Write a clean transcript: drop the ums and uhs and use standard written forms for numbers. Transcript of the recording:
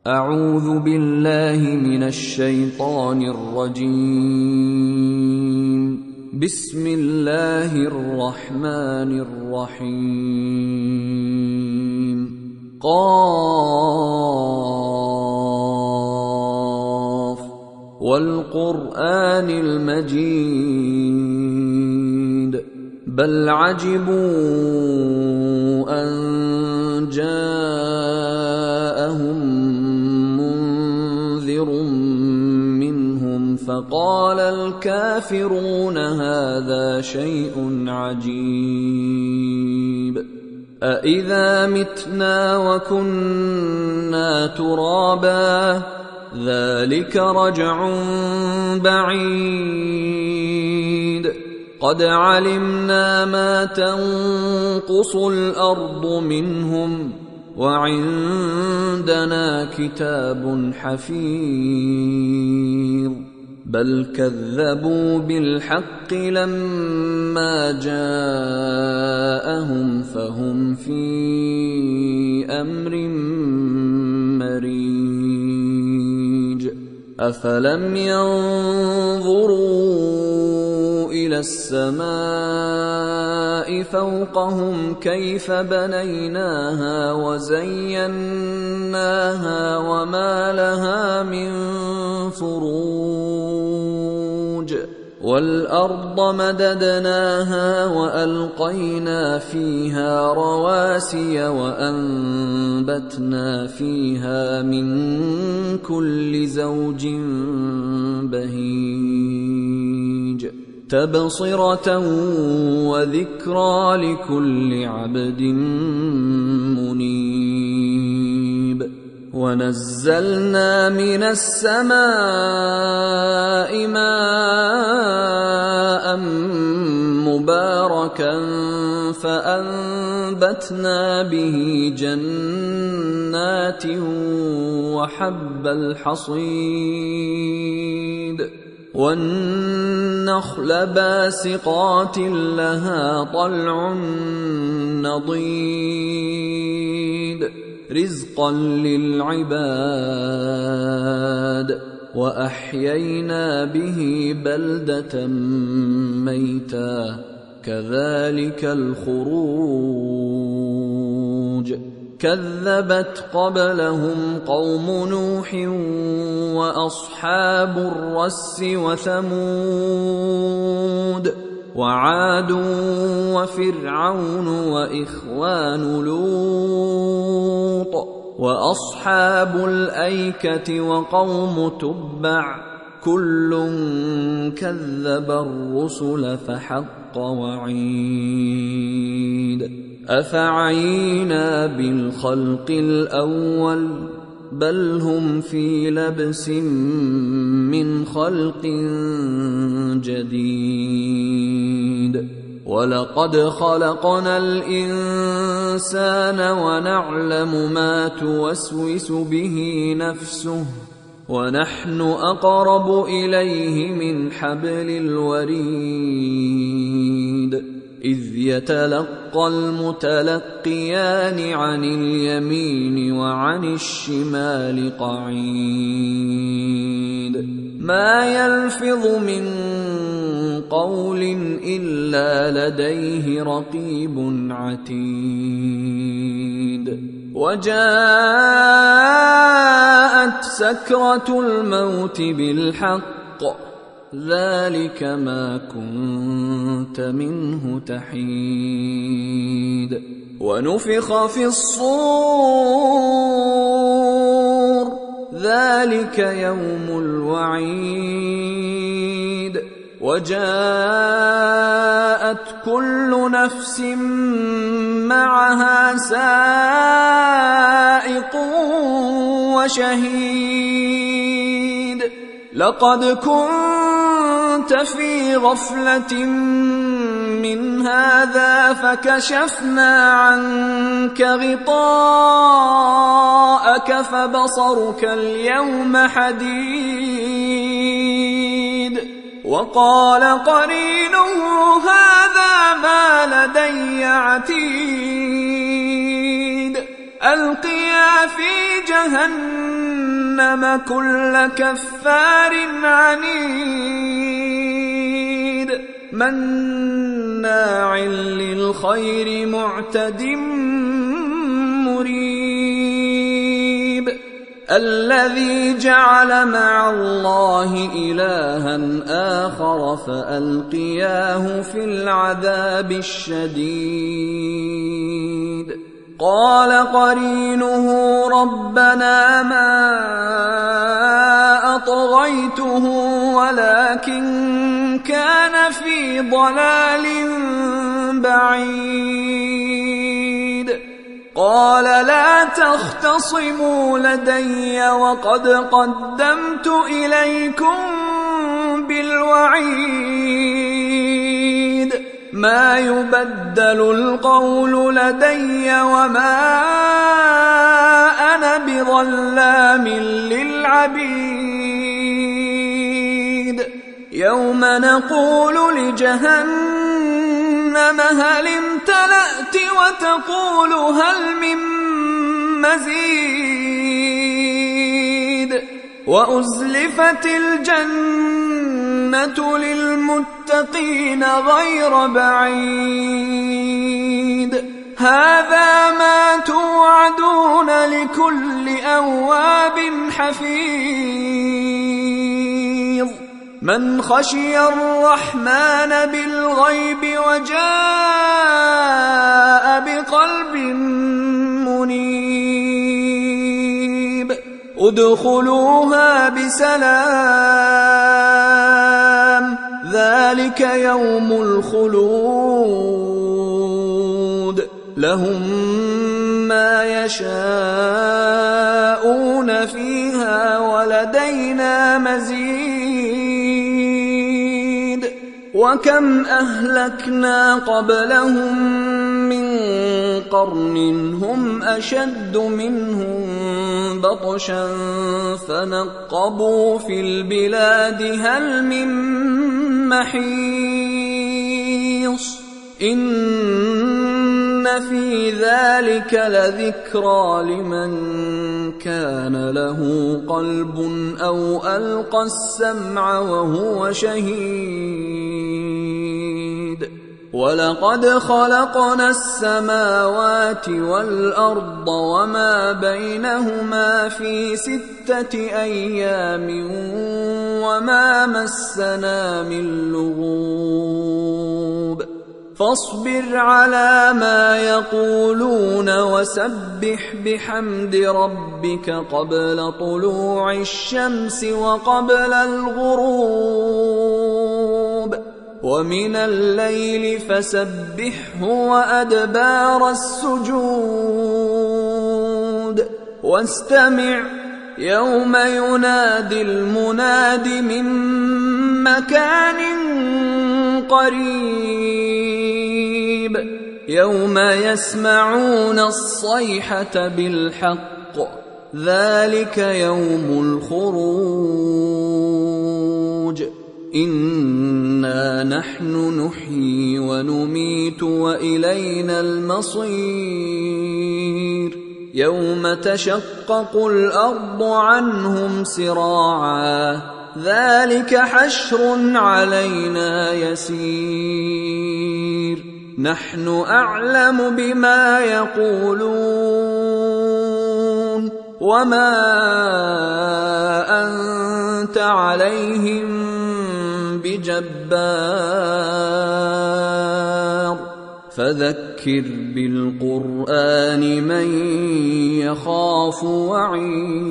أعوذ بالله من الشيطان الرجيم. بسم الله الرحمن الرحيم. قاف والقرآن المجيد بل عجبوا أن جاءهم منهم فقال الكافرون هذا شيء عجيب أإذا متنا وكنا ترابا ذلك رجع بعيد قد علمنا ما تنقص الأرض منهم وعندنا كتاب حفيظ بل كذبوا بالحق لما جاءهم فهم في أمر مريج أفلم ينظروا إلى السماء فوقهم كيف بنيناها وزيناها وما لها من فروج والأرض مددناها وألقينا فيها رواسي وأنبتنا فيها من كل زوج بهيج تبصرة وذكرى لكل عبد منيب ونزلنا من السماء ماء مباركا فأنبتنا به جنات وحب الحصيد والنخل باسقات لها طلع نضيد رزقا للعباد وأحيينا به بلدة ميتا كذلك الخروج كذبت قبلهم قوم نوح وأصحاب الرس وثمود وعاد وفرعون وإخوان لوط وأصحاب الأيكة وقوم تبع كل كذب الرسل فحق وعيد أفعينا بالخلق الأول بل هم في لبس من خلق جديد ولقد خلقنا الإنسان ونعلم ما توسوس به نفسه ونحن أقرب إليه من حبل الوريد إذ يتلقى المتلقيان عن اليمين وعن الشمال قعيد ما يلفظ من قول إلا لديه رقيب عتيد وجاءت سكرة الموت بالحق ذلك ما كنت منه تحيد ونفخ في الصور ذلك يوم الوعيد وجاءت كل نفس معها سائق وشهيد لقد كنت في غفلة من هذا فكشفنا عنك غطاءك فبصرك اليوم حديد وقال قرينه هذا ما لدي عتيد ألقيا في جهنم جهنم كل كفار عنيد مناع للخير معتد مريب الذي جعل مع الله إلها آخر فألقياه في العذاب الشديد قال قرينه ربنا ما أطغيته ولكن كان في ضلال بعيد قال لا تختصموا لدي وقد قدمت إليكم بالوعيد ما يبدل القول لدي وما أنا بظلام للعبيد يوم نقول لجهنم هل امتلأت وتقول هل من مزيد وأزلفت الجنة للمتقين غير بعيد هذا ما توعدون لكل أواب حفيظ من خشي الرحمن بالغيب وجاء بقلب منيب ادخلوها بسلام ذلك يوم الخلود لهم ما يشاءون فيها ولدينا مزيد وكم أهلكنا قبلهم من قرن هم أشد منهم بطشا فنقبوا في البلاد هل من محيص إن في ذلك لذكرى لمن كان له قلب أو ألقى السمع وهو شهيد ولقد خلقنا السماوات والأرض وما بينهما في 6 أيام وما مسنا من لغوب فاصبر على ما يقولون وسبح بحمد ربك قبل طلوع الشمس وقبل الغروب ومن الليل فسبحه وأدبار السجود واستمع يوم ينادي المناد من مكان قريب يوم يسمعون الصيحة بالحق ذلك يوم الخروج إنا نحن نحيي ونميت وإلينا المصير يوم تشقق الأرض عنهم سراعا ذلك حشر علينا يسير نحن أعلم بما يقولون وما أنت عليهم بجبار فذكر بالقرآن من يخاف وعيد